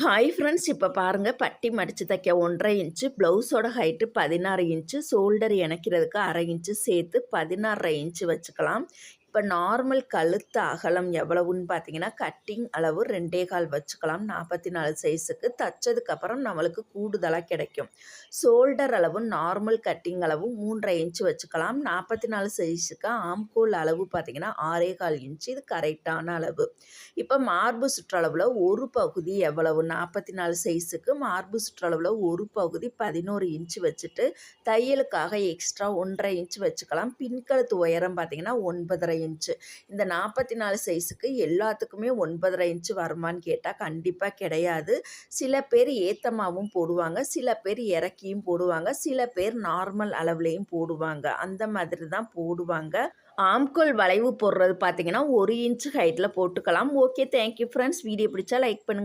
Hi friends, இப்போ பாருங்கள், பட்டி மடித்து தைக்க 1.5 இன்ச்சு, ப்ளவுஸோட ஹைட்டு 16 இன்ச்சு, ஷோல்டர் இணைக்கிறதுக்கு 1/2 இன்ச்சு சேர்த்து 16.5 இன்ச்சு வச்சுக்கலாம். இப்போ நார்மல் கழுத்து அகலம் எவ்வளவுன்னு பார்த்தீங்கன்னா, கட்டிங் அளவு 2.25 வச்சுக்கலாம். 44 சைஸுக்கு தைச்சதுக்கப்புறம் நம்மளுக்கு கூடுதலாக கிடைக்கும். ஷோல்டர் அளவு நார்மல் கட்டிங் அளவு 3.5 இன்ச்சு வச்சுக்கலாம். 44 சைஸுக்கு ஆம்கோல் அளவு பார்த்தீங்கன்னா 6.25 இன்ச்சு, இது கரெக்டான அளவு. இப்போ மார்பு சுற்றளவில் ஒரு பகுதி எவ்வளவு 44 சைஸுக்கு மார்பு சுற்றளவில் ஒரு பகுதி 11 இன்ச்சு வச்சுட்டு தையலுக்காக எக்ஸ்ட்ரா 1.5 இன்ச்சு வச்சுக்கலாம். பின்கழுத்து உயரம் பார்த்திங்கன்னா 9.5 இன்ச்சு. இந்த 44 சைஸுக்கு எல்லாத்துக்குமே 9.5 இன்ச்சு வருமானு கேட்டால் கண்டிப்பாக கிடையாது. சில பேர் ஏத்தமாகவும் போடுவாங்க, சில பேர் இறக்கியும் போடுவாங்க, சில பேர் நார்மல் அளவுலேயும் போடுவாங்க. அந்த மாதிரி தான் போடுவாங்க. ஆம்கோல் வளைவு போடுறது பார்த்தீங்கன்னா 1 இன்ச்சு ஹைட்டில் போட்டுக்கலாம். Okay, thank you friends. வீடியோ பிடிச்சா லைக் பண்ணுங்கள்.